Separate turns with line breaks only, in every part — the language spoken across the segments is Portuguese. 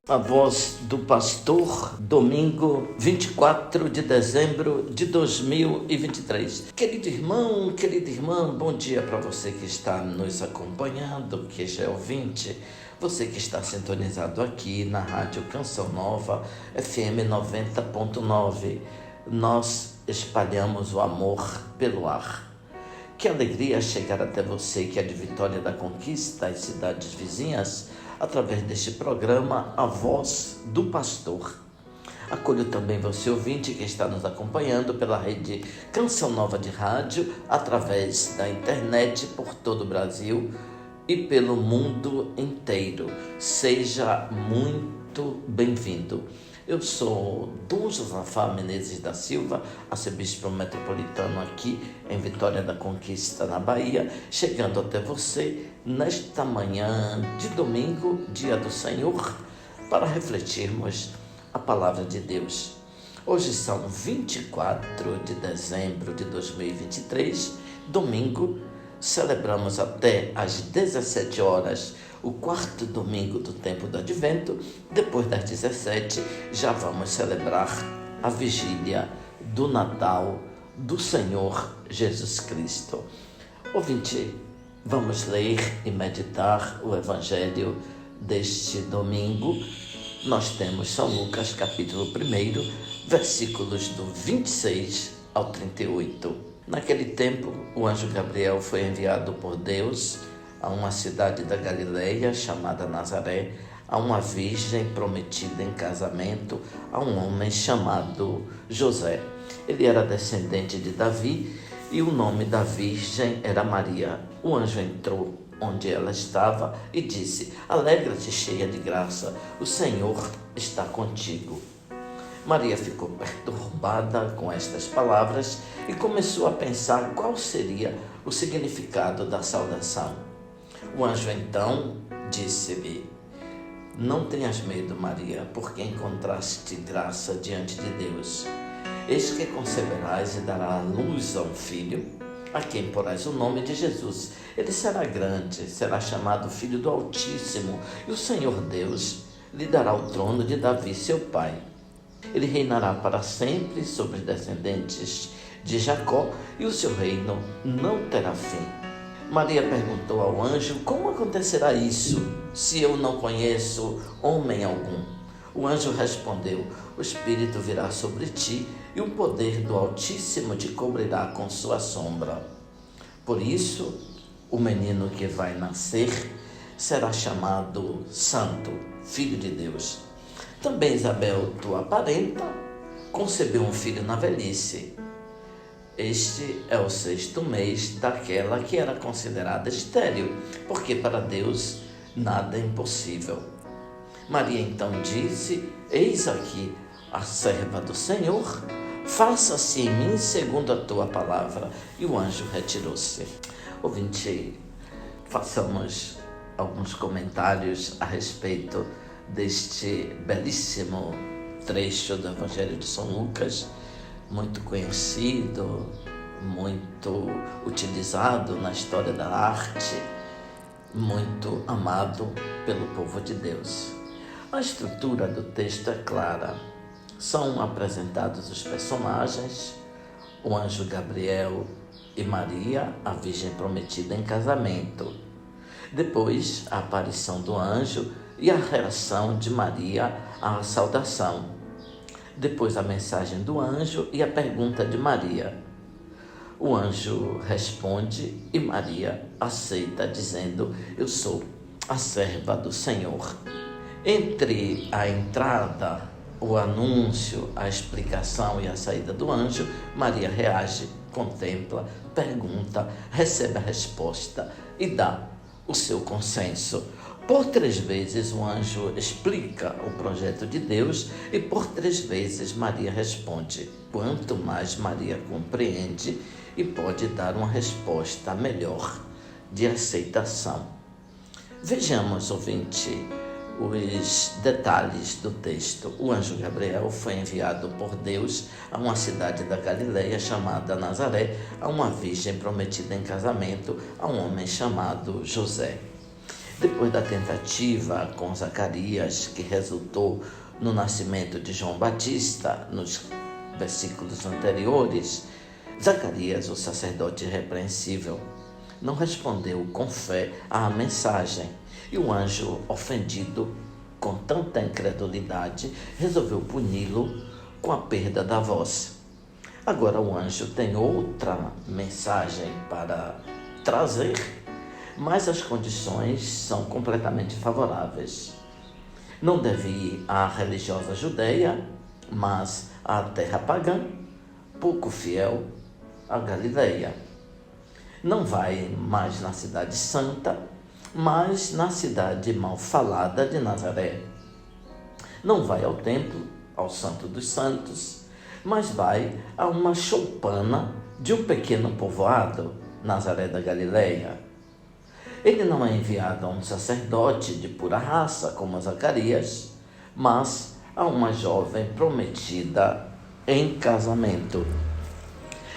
A voz do pastor, domingo 24 de dezembro de 2023. Querido irmão, querida irmã, bom dia para você que está nos acompanhando, que já é ouvinte, você que está sintonizado aqui na Rádio Canção Nova, FM 90.9. Nós espalhamos o amor pelo ar. Que alegria chegar até você que é de Vitória da Conquista e cidades vizinhas, através deste programa, A Voz do Pastor. Acolho também você, ouvinte, que está nos acompanhando pela rede Canção Nova de Rádio, através da internet por todo o Brasil e pelo mundo inteiro. Seja muito bem-vindo. Eu sou Dom Josafá Menezes da Silva, arcebispo metropolitano aqui em Vitória da Conquista, na Bahia, chegando até você nesta manhã de domingo, dia do Senhor, para refletirmos a palavra de Deus. Hoje são 24 de dezembro de 2023, domingo. Celebramos até às 17 horas o quarto domingo do tempo do Advento. Depois das 17 já vamos celebrar a vigília do Natal do Senhor Jesus Cristo. Ouvinte, vamos ler e meditar o Evangelho deste domingo. Nós temos São Lucas capítulo 1, versículos do 26 ao 38. Naquele tempo, o anjo Gabriel foi enviado por Deus a uma cidade da Galileia chamada Nazaré, a uma virgem prometida em casamento a um homem chamado José. Ele era descendente de Davi e o nome da virgem era Maria. O anjo entrou onde ela estava e disse: "Alegra-te, cheia de graça, o Senhor está contigo." Maria ficou perturbada com estas palavras e começou a pensar qual seria o significado da saudação. O anjo então disse-lhe: "Não tenhas medo, Maria, porque encontraste graça diante de Deus. Eis que conceberás e darás à luz a um filho, a quem porás o nome de Jesus. Ele será grande, será chamado Filho do Altíssimo, e o Senhor Deus lhe dará o trono de Davi, seu pai. Ele reinará para sempre sobre os descendentes de Jacó, e o seu reino não terá fim." Maria perguntou ao anjo: "Como acontecerá isso, se eu não conheço homem algum?" O anjo respondeu: "O Espírito virá sobre ti, e o poder do Altíssimo te cobrirá com sua sombra. Por isso, o menino que vai nascer será chamado Santo, Filho de Deus. Também Isabel, tua parenta, concebeu um filho na velhice. Este é o 6º mês daquela que era considerada estéril, porque para Deus nada é impossível." Maria então disse: "Eis aqui a serva do Senhor, faça-se em mim segundo a tua palavra." E o anjo retirou-se. Ouvinte, façamos alguns comentários a respeito deste belíssimo trecho do Evangelho de São Lucas, muito conhecido, muito utilizado na história da arte, muito amado pelo povo de Deus. A estrutura do texto é clara. São apresentados os personagens, o anjo Gabriel e Maria, a virgem prometida em casamento. Depois, a aparição do anjo e a reação de Maria à saudação. Depois, a mensagem do anjo e a pergunta de Maria. O anjo responde e Maria aceita, dizendo: "Eu sou a serva do Senhor." Entre a entrada, o anúncio, a explicação e a saída do anjo, Maria reage, contempla, pergunta, recebe a resposta e dá o seu consenso. Por 3 vezes o anjo explica o projeto de Deus e por 3 vezes Maria responde. Quanto mais Maria compreende e pode dar uma resposta melhor de aceitação. Vejamos, ouvinte, os detalhes do texto. O anjo Gabriel foi enviado por Deus a uma cidade da Galileia chamada Nazaré, a uma virgem prometida em casamento a um homem chamado José. Depois da tentativa com Zacarias, que resultou no nascimento de João Batista, nos versículos anteriores, Zacarias, o sacerdote irrepreensível, não respondeu com fé à mensagem, e o anjo, ofendido com tanta incredulidade, resolveu puni-lo com a perda da voz. Agora o anjo tem outra mensagem para trazer, mas as condições são completamente favoráveis. Não deve ir à religiosa Judeia, mas à terra pagã, pouco fiel, a Galileia. Não vai mais na cidade santa, mas na cidade mal falada de Nazaré. Não vai ao templo, ao Santo dos Santos, mas vai a uma choupana de um pequeno povoado, Nazaré da Galileia. Ele não é enviado a um sacerdote de pura raça, como Zacarias, mas a uma jovem prometida em casamento.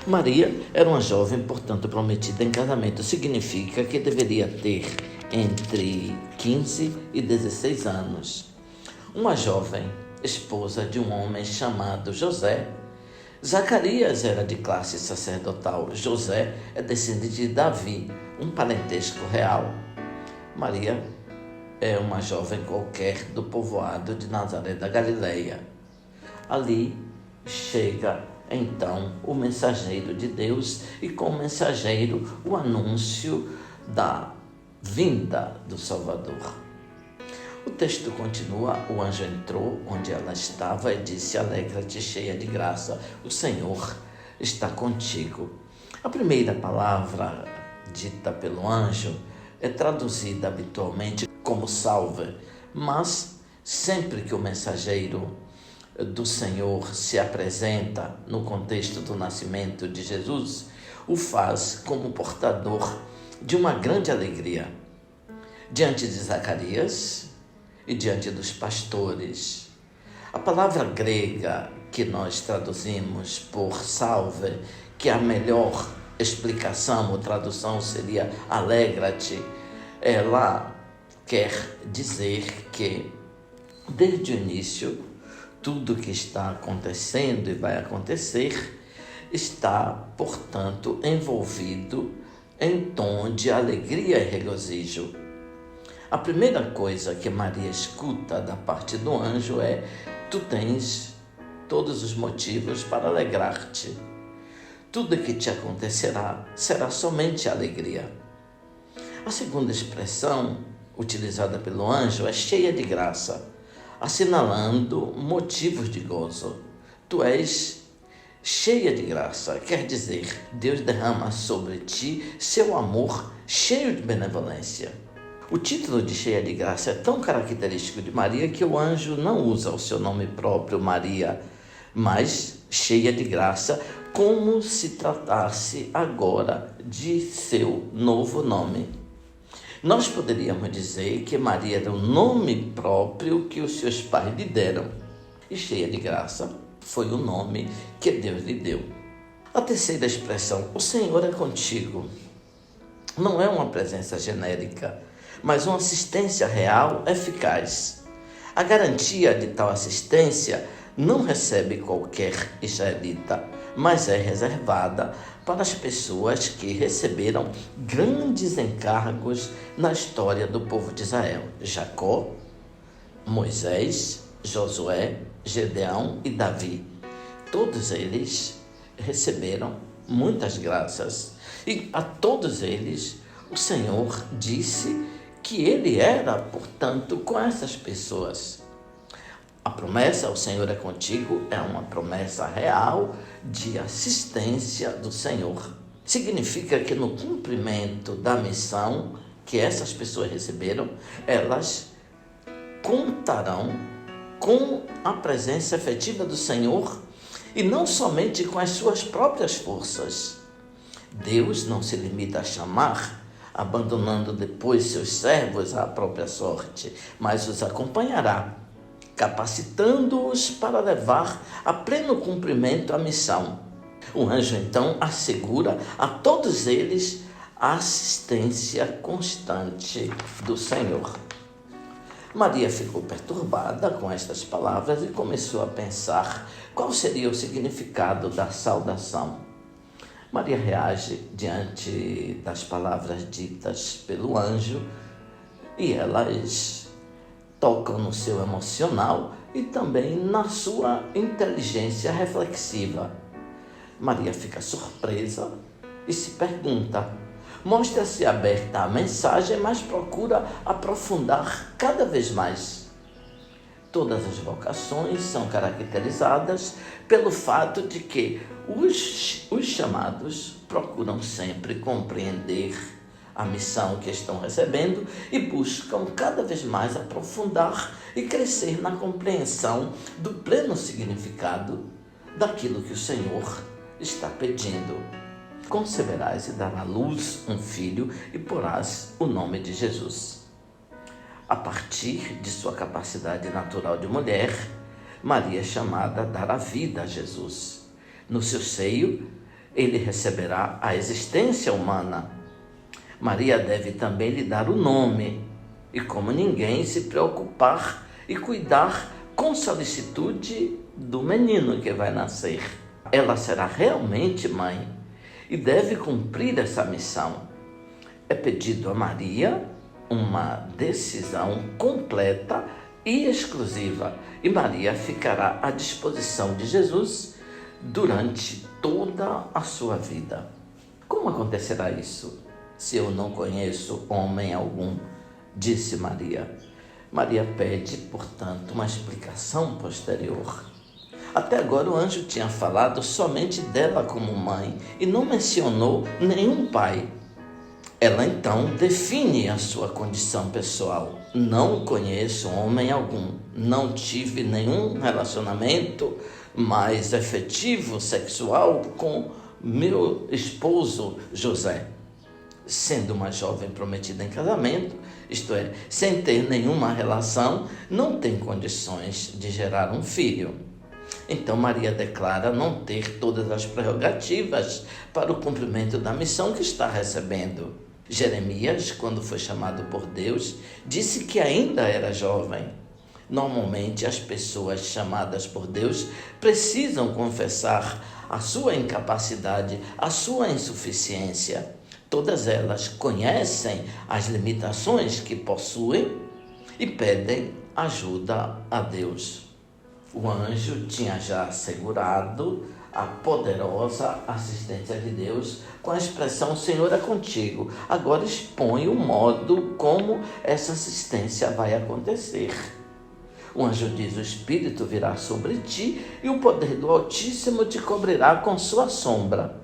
Maria era uma jovem, portanto, prometida em casamento. Significa que deveria ter entre 15 e 16 anos. Uma jovem, esposa de um homem chamado José. Zacarias era de classe sacerdotal. José é descendente de Davi, um parentesco real. Maria é uma jovem qualquer do povoado de Nazaré da Galileia. Ali chega então o mensageiro de Deus, e com o mensageiro o anúncio da vinda do Salvador. O texto continua: o anjo entrou onde ela estava e disse: alegra-te, cheia de graça, o Senhor está contigo. A primeira palavra dita pelo anjo é traduzida habitualmente como salve, mas sempre que o mensageiro do Senhor se apresenta no contexto do nascimento de Jesus, o faz como portador de uma grande alegria. Diante de Zacarias e diante dos pastores. A palavra grega que nós traduzimos por salve, que a melhor explicação ou tradução seria alegra-te, ela quer dizer que desde o início tudo que está acontecendo e vai acontecer está, portanto, envolvido em tom de alegria e regozijo. A primeira coisa que Maria escuta da parte do anjo é: tu tens todos os motivos para alegrar-te. Tudo que te acontecerá será somente alegria. A segunda expressão utilizada pelo anjo é cheia de graça, assinalando motivos de gozo. Tu és cheia de graça, quer dizer, Deus derrama sobre ti seu amor cheio de benevolência. O título de cheia de graça é tão característico de Maria que o anjo não usa o seu nome próprio, Maria, mas cheia de graça, como se tratasse agora de seu novo nome. Nós poderíamos dizer que Maria era o nome próprio que os seus pais lhe deram, e cheia de graça foi o nome que Deus lhe deu. A terceira expressão, o Senhor é contigo, não é uma presença genérica, mas uma assistência real, eficaz. A garantia de tal assistência não recebe qualquer israelita, mas é reservada para as pessoas que receberam grandes encargos na história do povo de Israel: Jacó, Moisés, Josué, Gedeão e Davi. Todos eles receberam muitas graças, e a todos eles o Senhor disse que ele era, portanto, com essas pessoas. A promessa, o Senhor é contigo, é uma promessa real de assistência do Senhor. Significa que no cumprimento da missão que essas pessoas receberam, elas contarão com a presença efetiva do Senhor e não somente com as suas próprias forças. Deus não se limita a chamar, abandonando depois seus servos à própria sorte, mas os acompanhará, capacitando-os para levar a pleno cumprimento a missão. O anjo então assegura a todos eles a assistência constante do Senhor. Maria ficou perturbada com estas palavras e começou a pensar qual seria o significado da saudação. Maria reage diante das palavras ditas pelo anjo e elas tocam no seu emocional e também na sua inteligência reflexiva. Maria fica surpresa e se pergunta. Mostra-se aberta à mensagem, mas procura aprofundar cada vez mais. Todas as vocações são caracterizadas pelo fato de que os chamados procuram sempre compreender a missão que estão recebendo e buscam cada vez mais aprofundar e crescer na compreensão do pleno significado daquilo que o Senhor está pedindo. Conceberás e darás à luz um filho e porás o nome de Jesus. A partir de sua capacidade natural de mulher, Maria é chamada a dar a vida a Jesus. No seu seio, ele receberá a existência humana. Maria deve também lhe dar o nome e, como ninguém, se preocupar e cuidar com solicitude do menino que vai nascer. Ela será realmente mãe e deve cumprir essa missão. É pedido a Maria uma decisão completa e exclusiva, e Maria ficará à disposição de Jesus durante toda a sua vida. Como acontecerá isso? Se eu não conheço homem algum, disse Maria. Maria pede, portanto, uma explicação posterior. Até agora o anjo tinha falado somente dela como mãe e não mencionou nenhum pai. Ela então define a sua condição pessoal. Não conheço homem algum, não tive nenhum relacionamento mais efetivo sexual com meu esposo José. Sendo uma jovem prometida em casamento, isto é, sem ter nenhuma relação, não tem condições de gerar um filho. Então Maria declara não ter todas as prerrogativas para o cumprimento da missão que está recebendo. Jeremias, quando foi chamado por Deus, disse que ainda era jovem. Normalmente as pessoas chamadas por Deus precisam confessar a sua incapacidade, a sua insuficiência. Todas elas conhecem as limitações que possuem e pedem ajuda a Deus. O anjo tinha já assegurado a poderosa assistência de Deus com a expressão: Senhor é contigo. Agora expõe o modo como essa assistência vai acontecer. O anjo diz: o Espírito virá sobre ti e o poder do Altíssimo te cobrirá com sua sombra.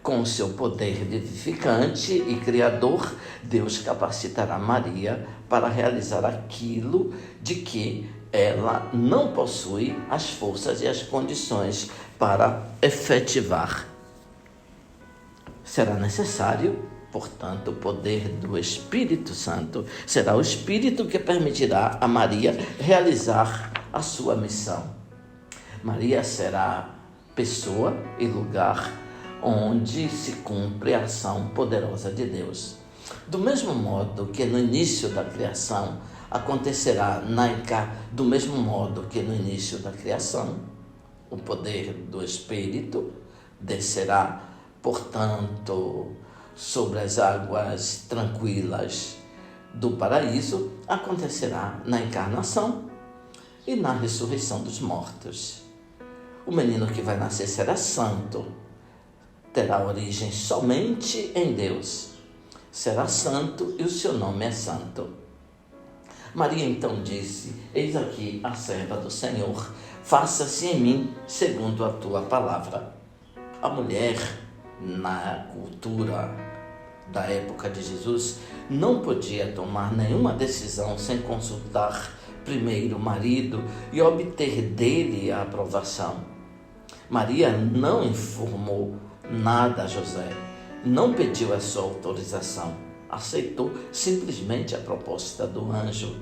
Com o seu poder vivificante e criador, Deus capacitará Maria para realizar aquilo de que ela não possui as forças e as condições para efetivar. Será necessário, portanto, o poder do Espírito Santo. Será o Espírito que permitirá a Maria realizar a sua missão. Maria será pessoa e lugar onde se cumpre a ação poderosa de Deus. Do mesmo modo que no início da criação acontecerá do mesmo modo que no início da criação, o poder do Espírito descerá, portanto, sobre as águas tranquilas do paraíso, acontecerá na encarnação e na ressurreição dos mortos. O menino que vai nascer será santo, terá origem somente em Deus. Será santo e o seu nome é santo. Maria então disse: eis aqui a serva do Senhor, faça-se em mim segundo a tua palavra. A mulher, na cultura da época de Jesus, não podia tomar nenhuma decisão sem consultar primeiro o marido e obter dele a aprovação. Maria não informou nada a José, não pediu a sua autorização, aceitou simplesmente a proposta do anjo.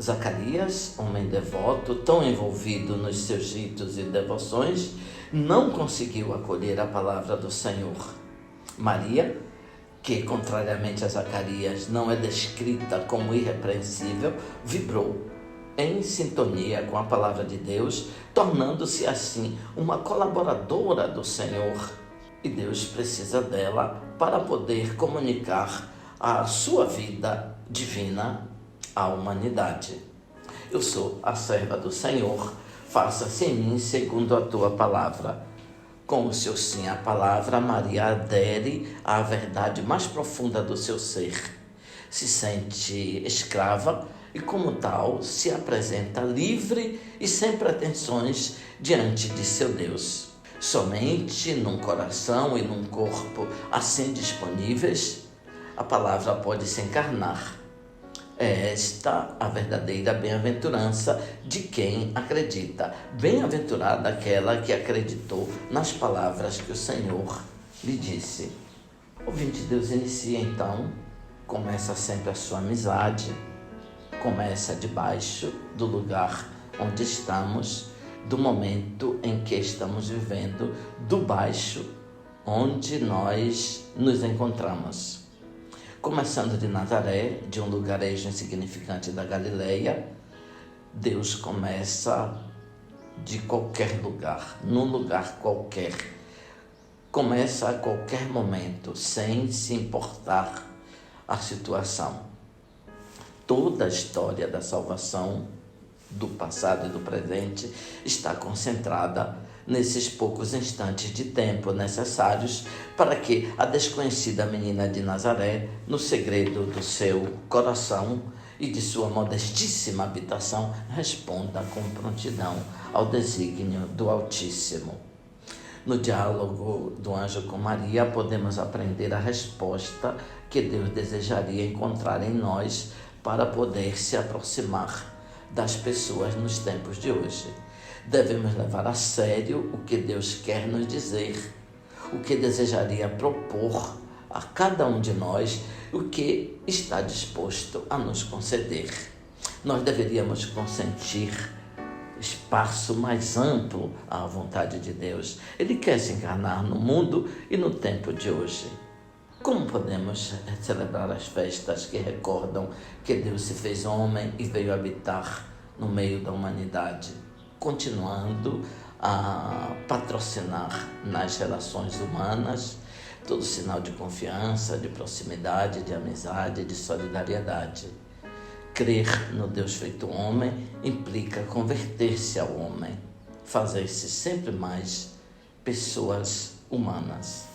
Zacarias, homem devoto, tão envolvido nos seus ritos e devoções, não conseguiu acolher a palavra do Senhor. Maria que, contrariamente a Zacarias, não é descrita como irrepreensível, vibrou em sintonia com a palavra de Deus, tornando-se assim uma colaboradora do Senhor. E Deus precisa dela para poder comunicar a sua vida divina à humanidade. Eu sou a serva do Senhor, faça-se em mim segundo a tua palavra. Com o seu sim à palavra, Maria adere à verdade mais profunda do seu ser. Se sente escrava e, como tal, se apresenta livre e sem pretensões diante de seu Deus. Somente num coração e num corpo assim disponíveis, a palavra pode se encarnar. É esta a verdadeira bem-aventurança de quem acredita. Bem-aventurada aquela que acreditou nas palavras que o Senhor lhe disse. Ouvinte, Deus inicia então, começa sempre a sua amizade, começa debaixo do lugar onde estamos, do momento em que estamos vivendo, do baixo onde nós nos encontramos. Começando de Nazaré, de um lugarejo insignificante da Galileia, Deus começa de qualquer lugar, num lugar qualquer. Começa a qualquer momento, sem se importar a situação. Toda a história da salvação, do passado e do presente, está concentrada nesses poucos instantes de tempo necessários para que a desconhecida menina de Nazaré, no segredo do seu coração e de sua modestíssima habitação, responda com prontidão ao desígnio do Altíssimo. No diálogo do anjo com Maria, podemos aprender a resposta que Deus desejaria encontrar em nós para poder se aproximar das pessoas nos tempos de hoje. Devemos levar a sério o que Deus quer nos dizer, o que desejaria propor a cada um de nós, o que está disposto a nos conceder. Nós deveríamos consentir espaço mais amplo à vontade de Deus. Ele quer se encarnar no mundo e no tempo de hoje. Como podemos celebrar as festas que recordam que Deus se fez homem e veio habitar no meio da humanidade, continuando a patrocinar nas relações humanas todo sinal de confiança, de proximidade, de amizade, de solidariedade? Crer no Deus feito homem implica converter-se ao homem, fazer-se sempre mais pessoas humanas.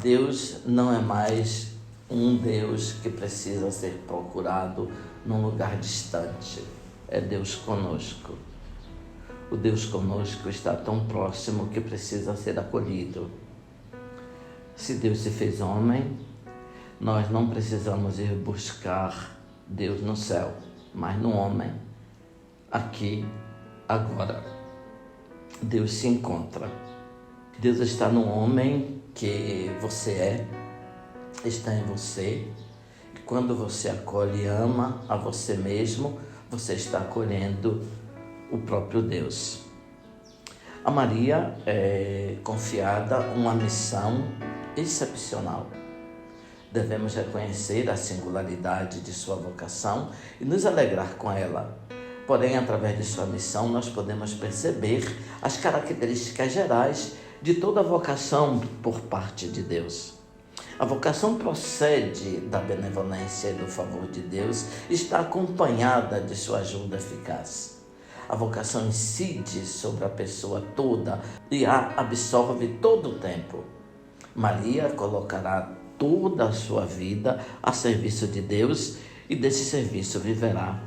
Deus não é mais um Deus que precisa ser procurado num lugar distante. É Deus conosco. O Deus conosco está tão próximo que precisa ser acolhido. Se Deus se fez homem, nós não precisamos ir buscar Deus no céu, mas no homem, aqui, agora. Deus se encontra. Deus está no homem que você é, está em você. E quando você acolhe e ama a você mesmo, você está acolhendo o próprio Deus. A Maria é confiada uma missão excepcional. Devemos reconhecer a singularidade de sua vocação e nos alegrar com ela. Porém, através de sua missão, nós podemos perceber as características gerais de toda a vocação por parte de Deus. A vocação procede da benevolência e do favor de Deus, está acompanhada de sua ajuda eficaz. A vocação incide sobre a pessoa toda e a absorve todo o tempo. Maria colocará toda a sua vida a serviço de Deus e desse serviço viverá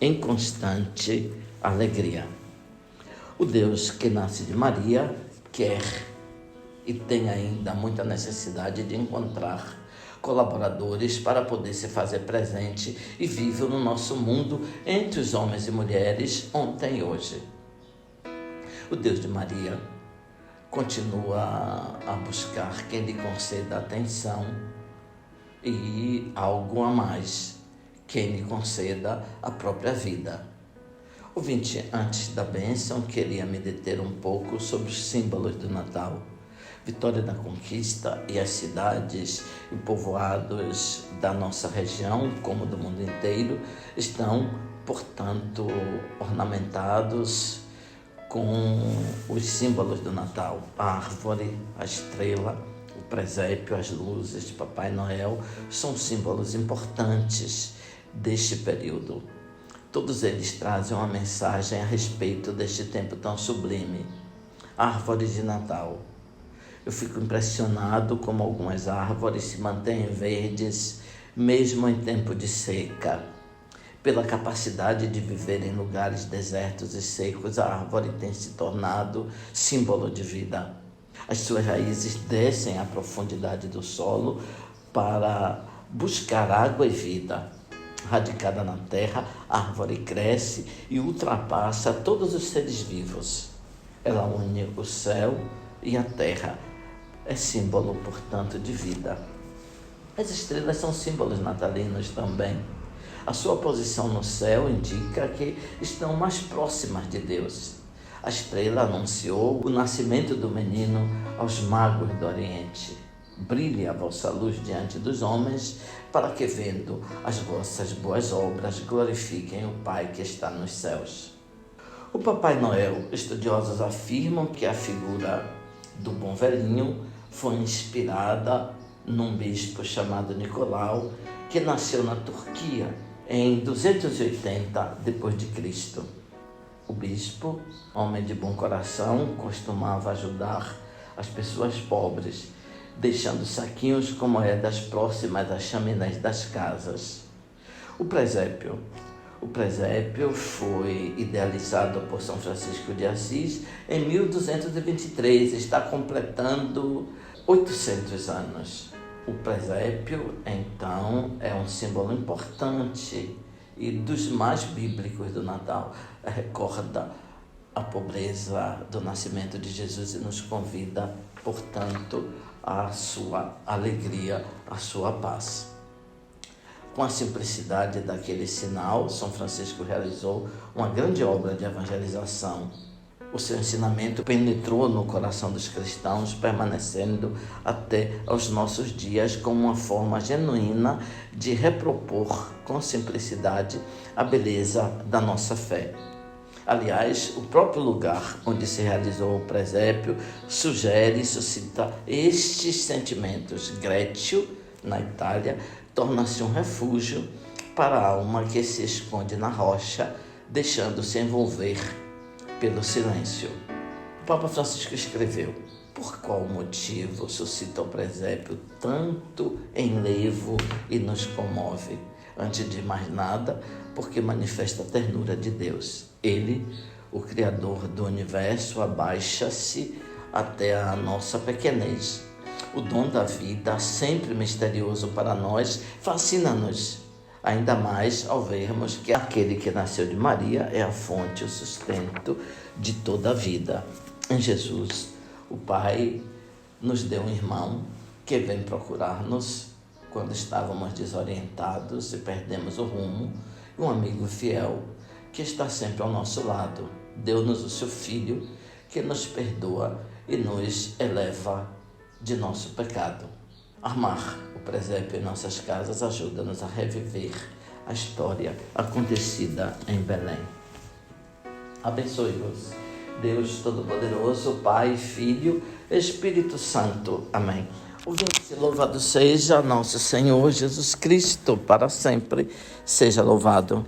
em constante alegria. O Deus que nasce de Maria quer e tem ainda muita necessidade de encontrar colaboradores para poder se fazer presente e vivo no nosso mundo entre os homens e mulheres ontem e hoje. O Deus de Maria continua a buscar quem lhe conceda atenção e algo a mais, quem lhe conceda a própria vida. Ouvinte, antes da bênção, queria me deter um pouco sobre os símbolos do Natal. Vitória da Conquista e as cidades e povoados da nossa região, como do mundo inteiro, estão, portanto, ornamentados com os símbolos do Natal: a árvore, a estrela, o presépio, as luzes, Papai Noel, são símbolos importantes deste período. Todos eles trazem uma mensagem a respeito deste tempo tão sublime. Árvore de Natal. Eu fico impressionado como algumas árvores se mantêm verdes, mesmo em tempo de seca. Pela capacidade de viver em lugares desertos e secos, a árvore tem se tornado símbolo de vida. As suas raízes descem à profundidade do solo para buscar água e vida. Radicada na terra, a árvore cresce e ultrapassa todos os seres vivos. Ela une o céu e a terra. É símbolo, portanto, de vida. As estrelas são símbolos natalinos também. A sua posição no céu indica que estão mais próximas de Deus. A estrela anunciou o nascimento do menino aos magos do Oriente. Brilhe a vossa luz diante dos homens, para que, vendo as vossas boas obras, glorifiquem o Pai que está nos céus. O Papai Noel, estudiosos afirmam que a figura do bom velhinho foi inspirada num bispo chamado Nicolau, que nasceu na Turquia em 280 d.C. O bispo, homem de bom coração, costumava ajudar as pessoas pobres, deixando saquinhos com moedas próximas às chaminés das casas. O presépio foi idealizado por São Francisco de Assis em 1223, está completando 800 anos. O presépio, então, é um símbolo importante e dos mais bíblicos do Natal. Recorda a pobreza do nascimento de Jesus e nos convida, portanto, à sua alegria, à sua paz. Com a simplicidade daquele sinal, São Francisco realizou uma grande obra de evangelização. O seu ensinamento penetrou no coração dos cristãos, permanecendo até aos nossos dias como uma forma genuína de repropor com simplicidade a beleza da nossa fé. Aliás, o próprio lugar onde se realizou o presépio sugere e suscita estes sentimentos. Grécio, na Itália, torna-se um refúgio para a alma que se esconde na rocha, deixando-se envolver pelo silêncio. O Papa Francisco escreveu: por qual motivo suscita o presépio tanto enlevo e nos comove? Antes de mais nada, porque manifesta a ternura de Deus. Ele, o Criador do universo, abaixa-se até a nossa pequenez. O dom da vida, sempre misterioso para nós, fascina-nos, ainda mais ao vermos que aquele que nasceu de Maria é a fonte, o sustento de toda a vida. Em Jesus, o Pai nos deu um irmão que vem procurar-nos quando estávamos desorientados e perdemos o rumo, e um amigo fiel que está sempre ao nosso lado. Deu-nos o seu Filho, que nos perdoa e nos eleva de nosso pecado. Armar o presépio em nossas casas ajuda-nos a reviver a história acontecida em Belém. Abençoe-vos, Deus Todo-Poderoso, Pai, Filho, Espírito Santo. Amém. Ouvinte, louvado seja nosso Senhor Jesus Cristo, para sempre seja louvado.